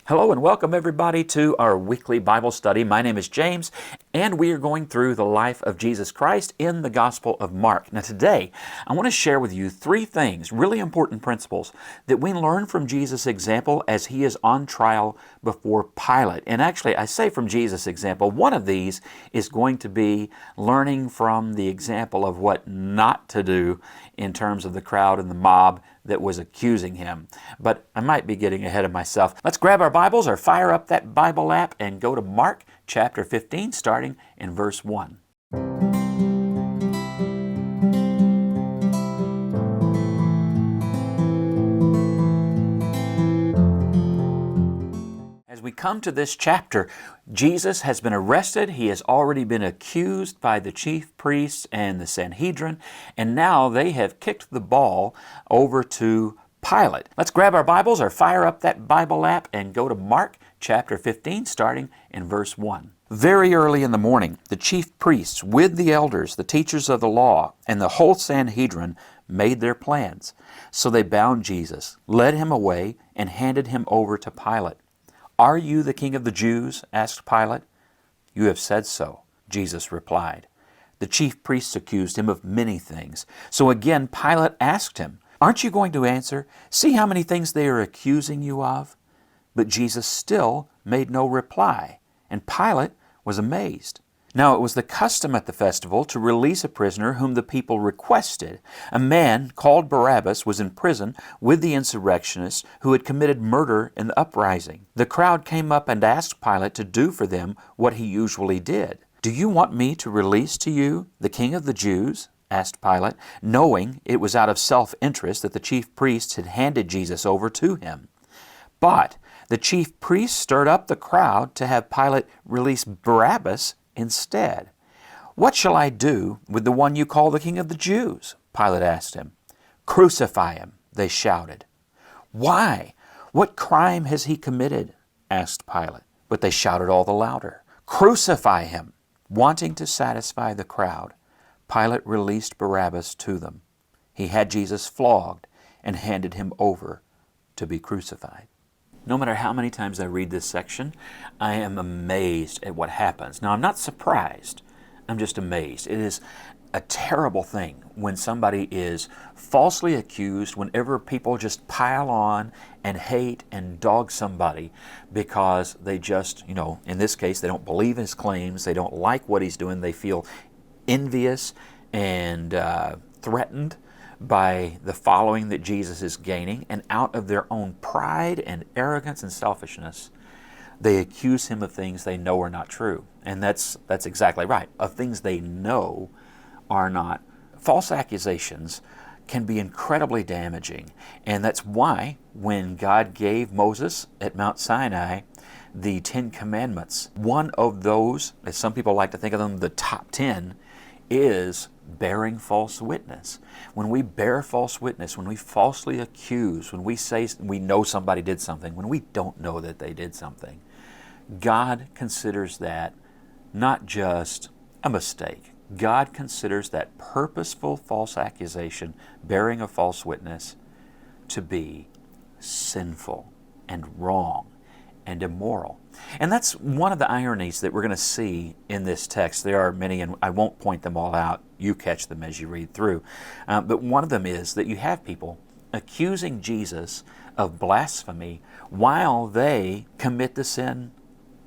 Hello and welcome everybody to our weekly Bible study. My name is James and we are going through the life of Jesus Christ in the Gospel of Mark. Now today I want to share with you three things, really important principles that we learn from Jesus' example as he is on trial before Pilate. And actually I say from Jesus' example, one of these is going to be learning from the example of what not to do in terms of the crowd and the mob that was accusing him. But I might be getting ahead of myself. Let's grab our Bibles or fire up that Bible app and go to Mark chapter 15, starting in verse 1. As we come to this chapter, Jesus has been arrested. He has already been accused by the chief priests and the Sanhedrin, and now they have kicked the ball over to Pilate. Let's grab our Bibles or fire up that Bible app and go to Mark chapter 15, starting in verse 1. Very early in the morning, the chief priests with the elders, the teachers of the law, and the whole Sanhedrin made their plans. So they bound Jesus, led him away, and handed him over to Pilate. "Are you the king of the Jews?" asked Pilate. "You have said so," Jesus replied. The chief priests accused him of many things. So again Pilate asked him, "Aren't you going to answer? See how many things they are accusing you of?" But Jesus still made no reply, and Pilate was amazed. Now it was the custom at the festival to release a prisoner whom the people requested. A man called Barabbas was in prison with the insurrectionists who had committed murder in the uprising. The crowd came up and asked Pilate to do for them what he usually did. "Do you want me to release to you the king of the Jews?" asked Pilate, knowing it was out of self-interest that the chief priests had handed Jesus over to him. But the chief priests stirred up the crowd to have Pilate release Barabbas instead. "What shall I do with the one you call the king of the Jews?" Pilate asked him. "Crucify him," they shouted. "Why? What crime has he committed?" asked Pilate. But they shouted all the louder, "Crucify him!" Wanting to satisfy the crowd, Pilate released Barabbas to them. He had Jesus flogged and handed him over to be crucified. No matter how many times I read this section, I am amazed at what happens. Now, I'm not surprised. I'm just amazed. It is a terrible thing when somebody is falsely accused, whenever people just pile on and hate and dog somebody because they just, in this case, they don't believe his claims, they don't like what he's doing, they feel envious and threatened by the following that Jesus is gaining, and out of their own pride and arrogance and selfishness, they accuse him of things they know are not true. And that's exactly right, of things they know are not. False accusations can be incredibly damaging, and that's why when God gave Moses at Mount Sinai the 10 Commandments, one of those, as some people like to think of them, the top 10, is bearing false witness. When we bear false witness, when we falsely accuse, when we say we know somebody did something, when we don't know that they did something, God considers that not just a mistake. God considers that purposeful false accusation, bearing a false witness, to be sinful and wrong and immoral. And that's one of the ironies that we're going to see in this text. There are many, and I won't point them all out. You catch them as you read through. But one of them is that you have people accusing Jesus of blasphemy while they commit the sin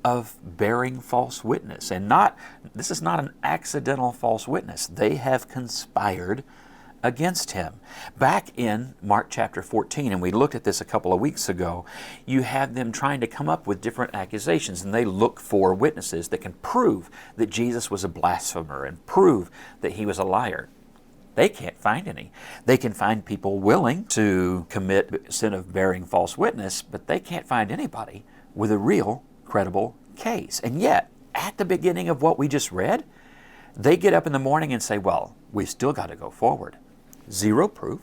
of bearing false witness. And this is not an accidental false witness. They have conspired against him. Back in Mark chapter 14, and we looked at this a couple of weeks ago, you have them trying to come up with different accusations, and they look for witnesses that can prove that Jesus was a blasphemer and prove that he was a liar. They can't find any. They can find people willing to commit sin of bearing false witness, but they can't find anybody with a real credible case. And yet, at the beginning of what we just read, they get up in the morning and say, well, we've still got to go forward. Zero proof,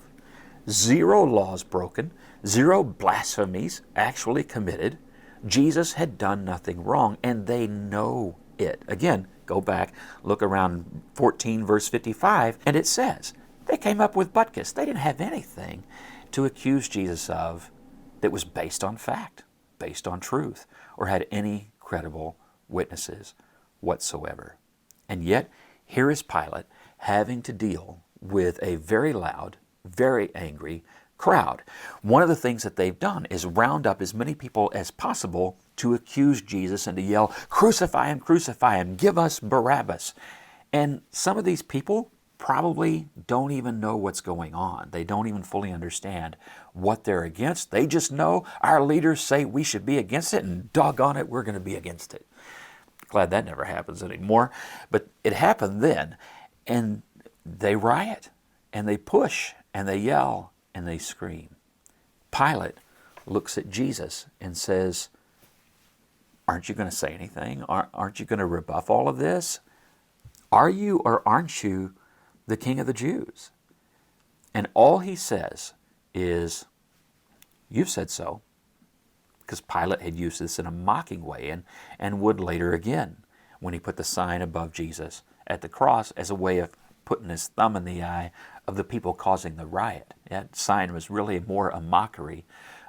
zero laws broken, zero blasphemies actually committed. Jesus had done nothing wrong, and they know it. Again, go back, look around 14 verse 55, and it says, they came up with butkus. They didn't have anything to accuse Jesus of that was based on fact, based on truth or had any credible witnesses whatsoever. And yet, here is Pilate having to deal with a very loud, very angry crowd. One of the things that they've done is round up as many people as possible to accuse Jesus and to yell, crucify him, give us Barabbas. And some of these people probably don't even know what's going on. They don't even fully understand what they're against. They just know our leaders say we should be against it, and doggone it, we're going to be against it. Glad that never happens anymore. But it happened then. And they riot, and they push, and they yell, and they scream. Pilate looks at Jesus and says, aren't you going to say anything? Aren't you going to rebuff all of this? Are you or aren't you the King of the Jews? And all he says is, you've said so. Because Pilate had used this in a mocking way and would later again when he put the sign above Jesus at the cross as a way of putting his thumb in the eye of the people causing the riot. That sign was really more a mockery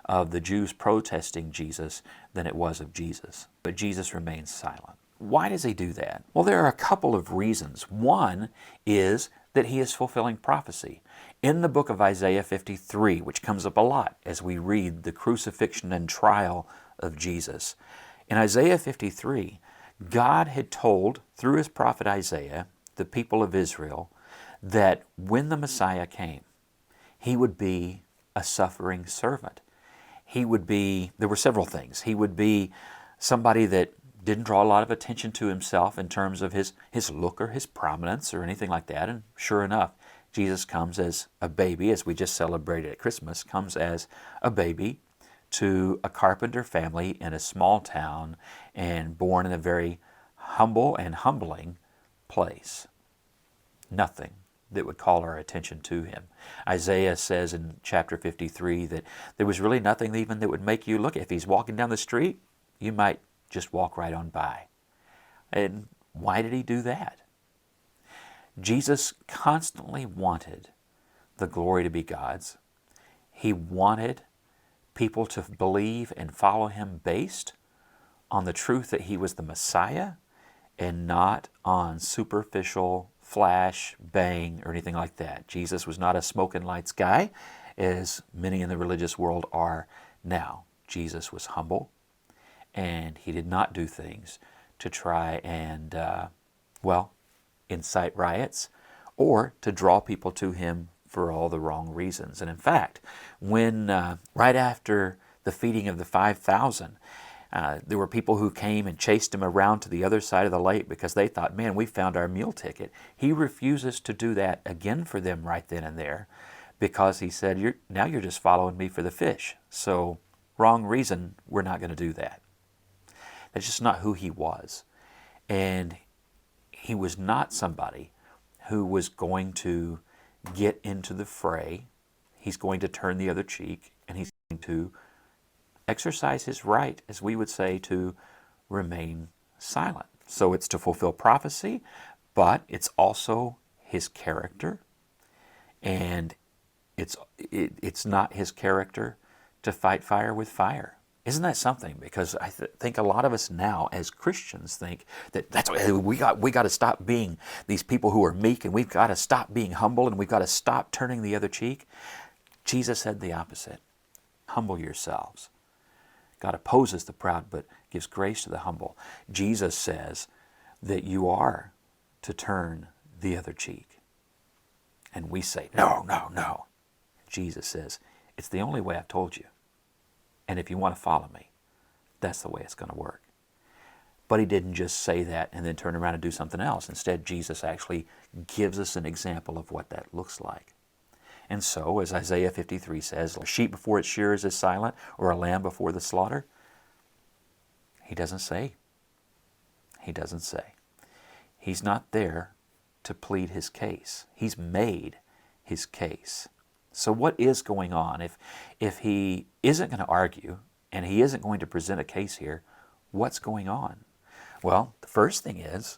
of the Jews protesting Jesus than it was of Jesus. But Jesus remains silent. Why does he do that? Well, there are a couple of reasons. One is that he is fulfilling prophecy. In the book of Isaiah 53, which comes up a lot as we read the crucifixion and trial of Jesus, in Isaiah 53, God had told, through his prophet Isaiah, the people of Israel, that when the Messiah came, he would be a suffering servant. He would be, there were several things. He would be somebody that didn't draw a lot of attention to himself in terms of his look or his prominence or anything like that. And sure enough, Jesus comes as a baby, as we just celebrated at Christmas, comes as a baby to a carpenter family in a small town and born in a very humble and humbling place. Nothing that would call our attention to him. Isaiah says in chapter 53 that there was really nothing even that would make you look. If he's walking down the street, you might just walk right on by. And why did he do that? Jesus constantly wanted the glory to be God's. He wanted people to believe and follow him based on the truth that he was the Messiah and not on superficial flash, bang, or anything like that. Jesus was not a smoke and lights guy, as many in the religious world are now. Jesus was humble, and he did not do things to try and, incite riots or to draw people to him for all the wrong reasons. And in fact, when right after the feeding of the 5,000, there were people who came and chased him around to the other side of the lake because they thought, man, we found our meal ticket. He refuses to do that again for them right then and there because he said, now you're just following me for the fish. So wrong reason, we're not going to do that. That's just not who he was. And he was not somebody who was going to get into the fray. He's going to turn the other cheek, and he's going to exercise his right, as we would say, to remain silent. So it's to fulfill prophecy, but it's also his character, and it's not his character to fight fire with fire. Isn't that something? Because I think a lot of us now as Christians think that that's what we got to stop being these people who are meek, and we've got to stop being humble, and we've got to stop turning the other cheek. Jesus said the opposite. Humble yourselves. God opposes the proud but gives grace to the humble. Jesus says that you are to turn the other cheek. And we say, no, no, no. Jesus says, it's the only way I've told you. And if you want to follow me, that's the way it's going to work. But he didn't just say that and then turn around and do something else. Instead, Jesus actually gives us an example of what that looks like. And so, as Isaiah 53 says, a sheep before its shearers is silent, or a lamb before the slaughter. He doesn't say. He doesn't say. He's not there to plead his case. He's made his case. So what is going on? If he isn't going to argue and he isn't going to present a case here, what's going on? Well, the first thing is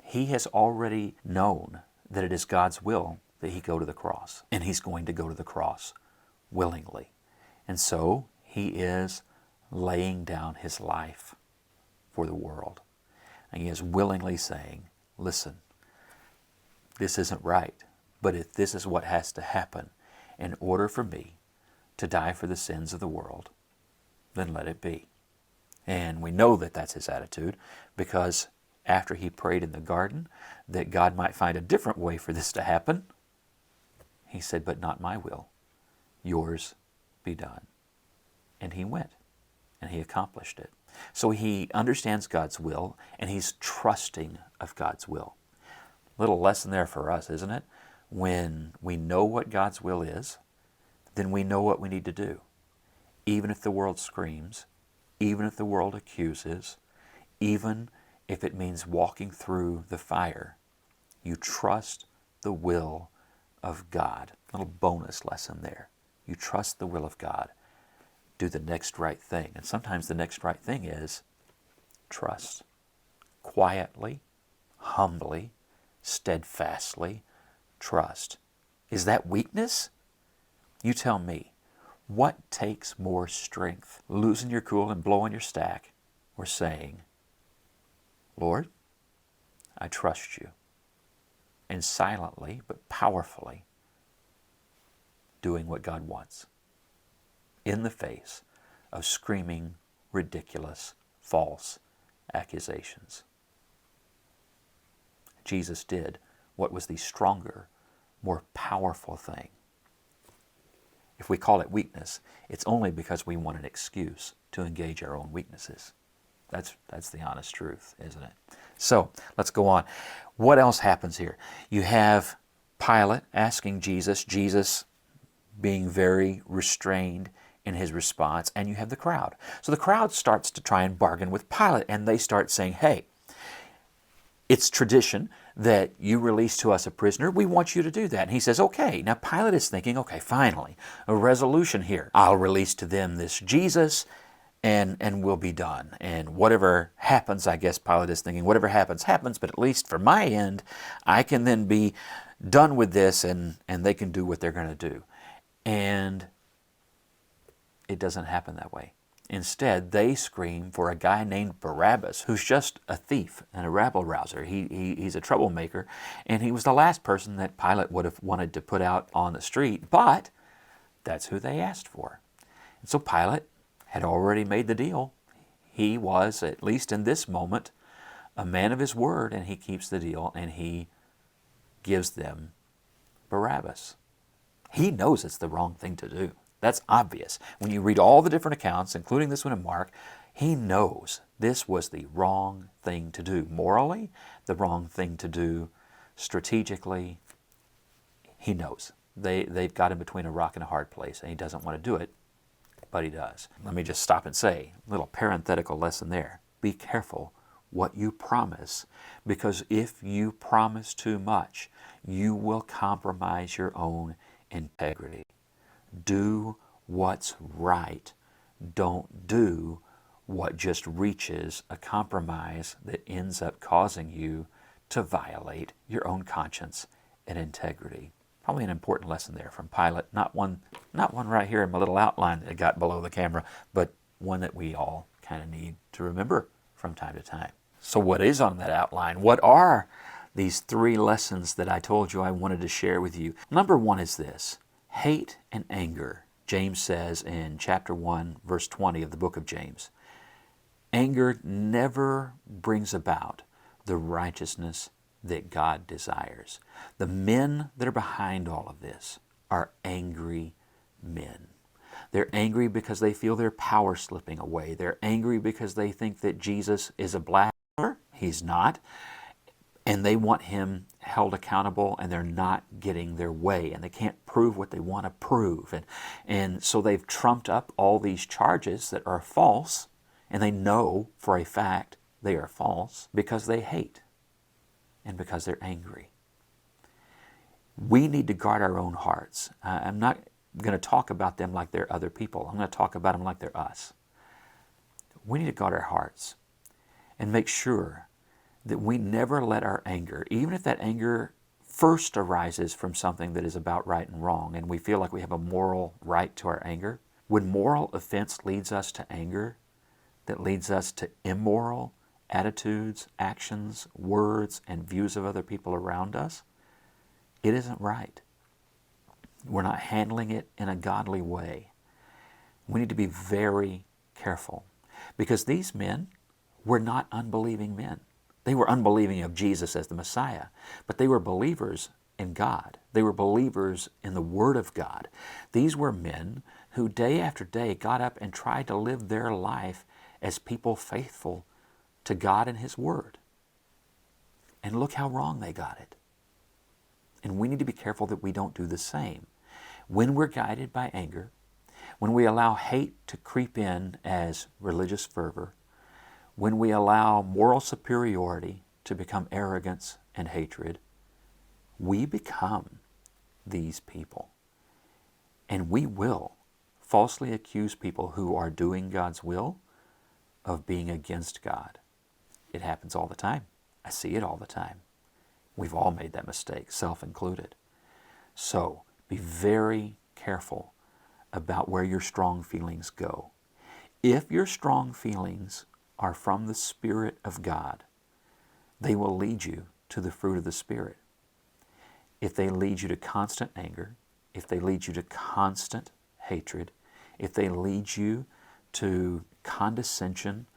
he has already known that it is God's will that he go to the cross, and he's going to go to the cross willingly. And so he is laying down his life for the world. And he is willingly saying, listen, this isn't right, but if this is what has to happen in order for me to die for the sins of the world, then let it be. And we know that that's his attitude because after he prayed in the garden that God might find a different way for this to happen, he said, but not my will, yours be done. And he went and he accomplished it. So he understands God's will and he's trusting of God's will. Little lesson there for us, isn't it? When we know what God's will is, then we know what we need to do. Even if the world screams, even if the world accuses, even if it means walking through the fire, you trust the will of God. Little bonus lesson there. You trust the will of God. Do the next right thing. And sometimes the next right thing is trust. Quietly, humbly, steadfastly trust. Is that weakness? You tell me. What takes more strength? Losing your cool and blowing your stack, or saying, Lord, I trust you. And silently but powerfully doing what God wants in the face of screaming, ridiculous, false accusations. Jesus did what was the stronger, more powerful thing. If we call it weakness, it's only because we want an excuse to engage our own weaknesses. That's the honest truth, isn't it? So, let's go on. What else happens here? You have Pilate asking Jesus being very restrained in his response, and you have the crowd. So the crowd starts to try and bargain with Pilate, and they start saying, hey, it's tradition that you release to us a prisoner. We want you to do that. And he says, okay. Now Pilate is thinking, okay, finally, a resolution here. I'll release to them this Jesus, and we'll be done. And whatever happens, I guess Pilate is thinking, whatever happens, happens, but at least for my end, I can then be done with this, and they can do what they're going to do. And it doesn't happen that way. Instead, they scream for a guy named Barabbas, who's just a thief and a rabble-rouser. He's a troublemaker, and he was the last person that Pilate would have wanted to put out on the street, but that's who they asked for. And so Pilate had already made the deal. He was, at least in this moment, a man of his word, and he keeps the deal, and he gives them Barabbas. He knows it's the wrong thing to do. That's obvious. When you read all the different accounts, including this one in Mark, he knows this was the wrong thing to do. Morally, the wrong thing to do. Strategically, he knows. They've got him between a rock and a hard place, and he doesn't want to do it, but he does. Let me just stop and say, a little parenthetical lesson there. Be careful what you promise, because if you promise too much, you will compromise your own integrity. Do what's right. Don't do what just reaches a compromise that ends up causing you to violate your own conscience and integrity. Probably an important lesson there from Pilate. Not one right here in my little outline that I got below the camera, but one that we all kind of need to remember from time to time. So what is on that outline? What are these 3 lessons that I told you I wanted to share with you? Number 1 is this. Hate and anger, James says in chapter 1, verse 20 of the book of James. Anger never brings about the righteousness that God desires. The men that are behind all of this are angry men. They're angry because they feel their power slipping away. They're angry because they think that Jesus is a blasphemer. He's not. And they want him held accountable, and they're not getting their way, and they can't prove what they want to prove. And so they've trumped up all these charges that are false, and they know for a fact they are false because they hate and because they're angry. We need to guard our own hearts. I'm not going to talk about them like they're other people. I'm going to talk about them like they're us. We need to guard our hearts and make sure that we never let our anger, even if that anger first arises from something that is about right and wrong, and we feel like we have a moral right to our anger, when moral offense leads us to anger, that leads us to immoral attitudes, actions, words, and views of other people around us, it isn't right. We're not handling it in a godly way. We need to be very careful, because these men were not unbelieving men. They were unbelieving of Jesus as the Messiah, but they were believers in God. They were believers in the Word of God. These were men who day after day got up and tried to live their life as people faithful to God and His Word. And look how wrong they got it. And we need to be careful that we don't do the same. When we're guided by anger, when we allow hate to creep in as religious fervor, when we allow moral superiority to become arrogance and hatred, we become these people. And we will falsely accuse people who are doing God's will of being against God. It happens all the time. I see it all the time. We've all made that mistake, self included. So be very careful about where your strong feelings go. If your strong feelings are from the Spirit of God, they will lead you to the fruit of the Spirit. If they lead you to constant anger, if they lead you to constant hatred, if they lead you to condescension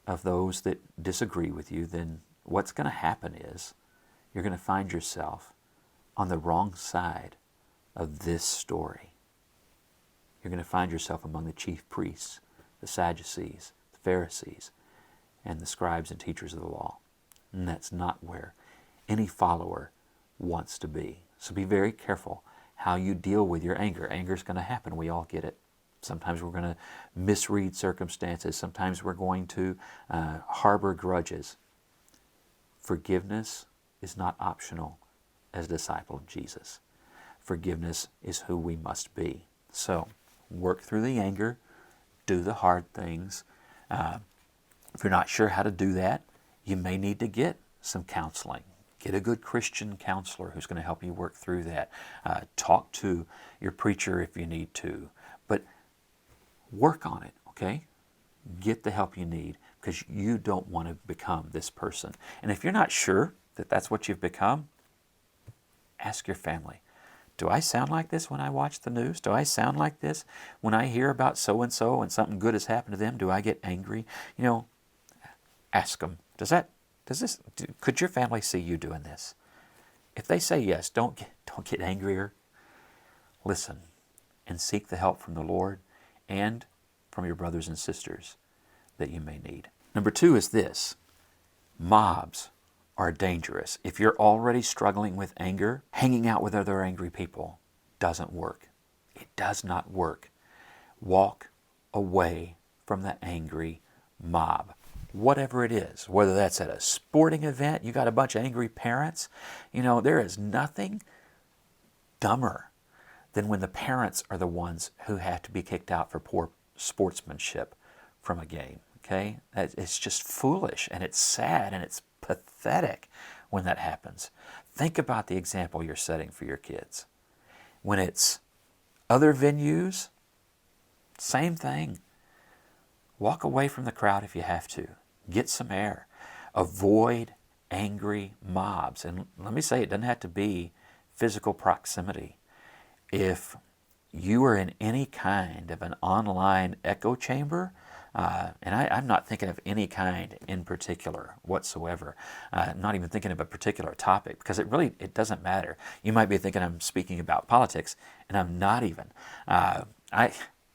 of those that disagree with you, then what's going to happen is you're going to find yourself on the wrong side of this story. You're going to find yourself among the chief priests, the Sadducees, the Pharisees, and the scribes and teachers of the law. And that's not where any follower wants to be. So be very careful how you deal with your anger. Anger is going to happen. We all get it. Sometimes we're going to misread circumstances. Sometimes we're going to harbor grudges. Forgiveness is not optional as a disciple of Jesus. Forgiveness is who we must be. So work through the anger. Do the hard things. If you're not sure how to do that, you may need to get some counseling. Get a good Christian counselor who's going to help you work through that. Talk to your preacher if you need to. But work on it, okay? Get the help you need, because you don't want to become this person. And if you're not sure that that's what you've become, ask your family. Do I sound like this when I watch the news? Do I sound like this when I hear about so-and-so and something good has happened to them? Do I get angry? You know, ask them. Could your family see you doing this? If they say yes, don't get angrier. Listen and seek the help from the Lord and from your brothers and sisters that you may need. Number 2 is this. Mobs are dangerous. If you're already struggling with anger, hanging out with other angry people doesn't work. It does not work. Walk away from the angry mob. Whatever it is, whether that's at a sporting event, you got a bunch of angry parents, there is nothing dumber than when the parents are the ones who have to be kicked out for poor sportsmanship from a game, okay? It's just foolish, and it's sad, and it's pathetic when that happens. Think about the example you're setting for your kids. When it's other venues, same thing. Walk away from the crowd if you have to. Get some air. Avoid angry mobs. And let me say, it doesn't have to be physical proximity. If you are in any kind of an online echo chamber, and I'm not thinking of any kind in particular whatsoever, not even thinking of a particular topic, because it doesn't matter. You might be thinking I'm speaking about politics, and I'm not even.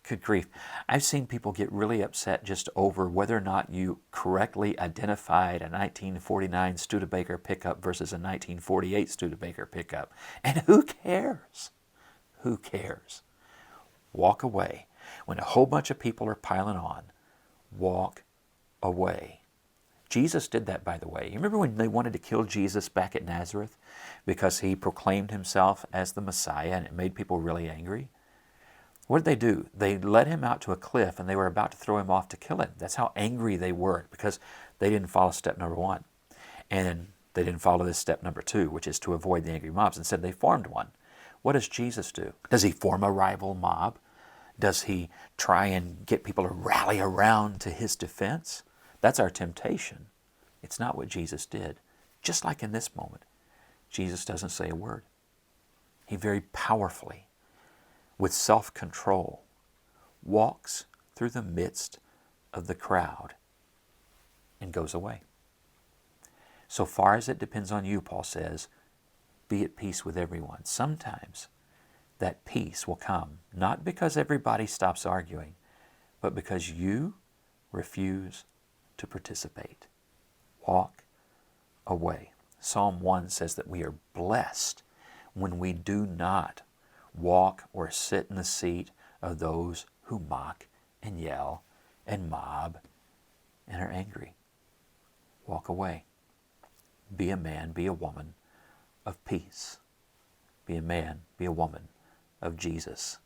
Good grief. I've seen people get really upset just over whether or not you correctly identified a 1949 Studebaker pickup versus a 1948 Studebaker pickup. And who cares? Who cares? Walk away. When a whole bunch of people are piling on, walk away. Jesus did that, by the way. You remember when they wanted to kill Jesus back at Nazareth because he proclaimed himself as the Messiah, and it made people really angry? What did they do? They led him out to a cliff, and they were about to throw him off to kill him. That's how angry they were, because they didn't follow step number 1. And they didn't follow this step number 2, which is to avoid the angry mobs. Instead, they formed one. What does Jesus do? Does he form a rival mob? Does he try and get people to rally around to his defense? That's our temptation. It's not what Jesus did. Just like in this moment, Jesus doesn't say a word. He very powerfully, with self-control, walks through the midst of the crowd and goes away. So far as it depends on you, Paul says, be at peace with everyone. Sometimes that peace will come, not because everybody stops arguing, but because you refuse to participate. Walk away. Psalm 1 says that we are blessed when we do not walk or sit in the seat of those who mock and yell and mob and are angry. Walk away. Be a man, be a woman of peace. Be a man, be a woman of Jesus.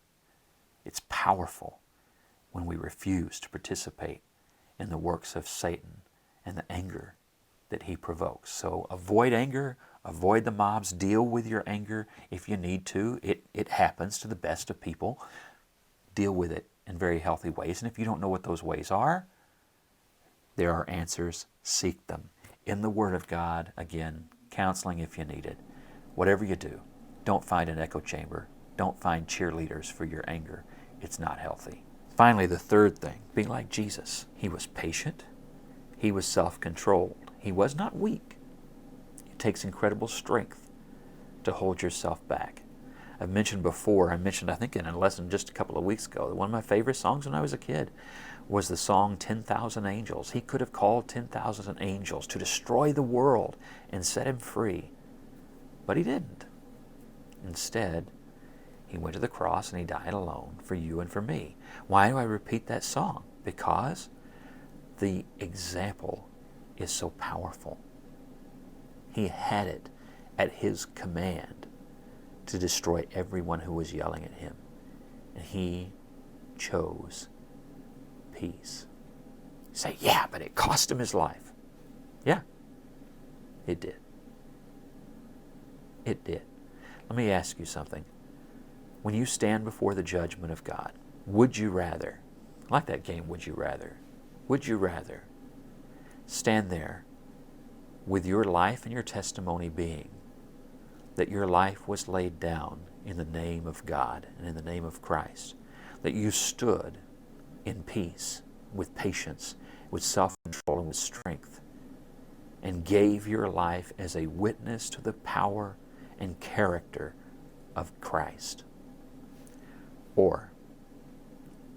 It's powerful when we refuse to participate in the works of Satan and the anger that he provokes. So avoid anger, avoid the mobs, deal with your anger if you need to. It happens to the best of people. Deal with it in very healthy ways. And if you don't know what those ways are, there are answers. Seek them. In the Word of God, again, counseling if you need it. Whatever you do, don't find an echo chamber. Don't find cheerleaders for your anger. It's not healthy. Finally, the third thing, be like Jesus. He was patient. He was self-controlled. He was not weak. It takes incredible strength to hold yourself back. I've mentioned before, I think in a lesson just a couple of weeks ago, that one of my favorite songs when I was a kid was the song 10,000 Angels. He could have called 10,000 angels to destroy the world and set him free. But he didn't. Instead, he went to the cross and he died alone for you and for me. Why do I repeat that song? Because the example is so powerful. He had it at his command to destroy everyone who was yelling at him. And he chose peace. You say, yeah, but it cost him his life. Yeah, it did. It did. Let me ask you something. When you stand before the judgment of God, would you rather, I like that game, would you rather stand there with your life and your testimony being that your life was laid down in the name of God and in the name of Christ, that you stood in peace, with patience, with self-control, and with strength, and gave your life as a witness to the power and character of Christ? Or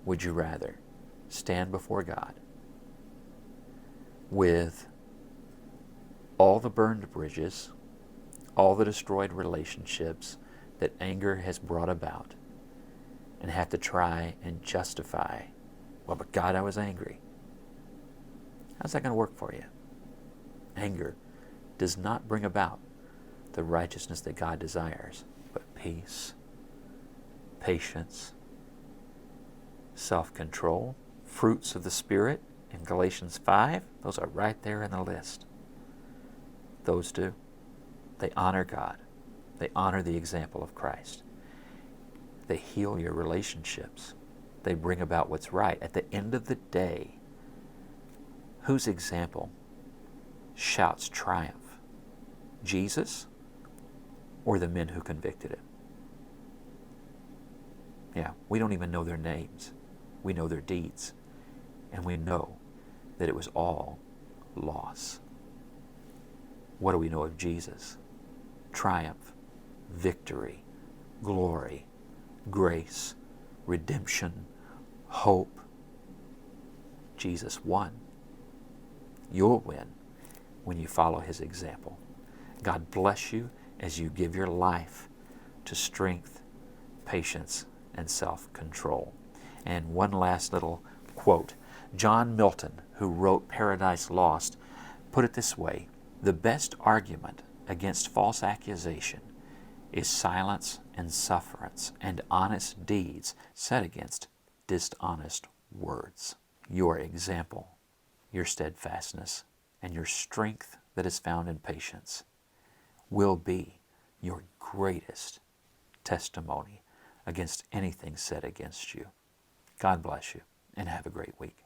would you rather stand before God with all the burned bridges, all the destroyed relationships that anger has brought about, and have to try and justify, well, but God, I was angry? How's that going to work for you? Anger does not bring about the righteousness that God desires, but peace, patience, self-control, fruits of the Spirit in Galatians 5. Those are right there in the list. Those do. They honor God. They honor the example of Christ. They heal your relationships. They bring about what's right. At the end of the day, whose example shouts triumph? Jesus or the men who convicted him? Yeah, we don't even know their names. We know their deeds. And we know that it was all loss. What do we know of Jesus? Triumph, victory, glory, grace, redemption, hope. Jesus won. You'll win when you follow his example. God bless you as you give your life to strength, patience, and self-control. And one last little quote. John Milton, who wrote Paradise Lost, put it this way: the best argument against false accusation is silence and sufferance, and honest deeds set against dishonest words. Your example, your steadfastness, and your strength that is found in patience will be your greatest testimony against anything said against you. God bless you, and have a great week.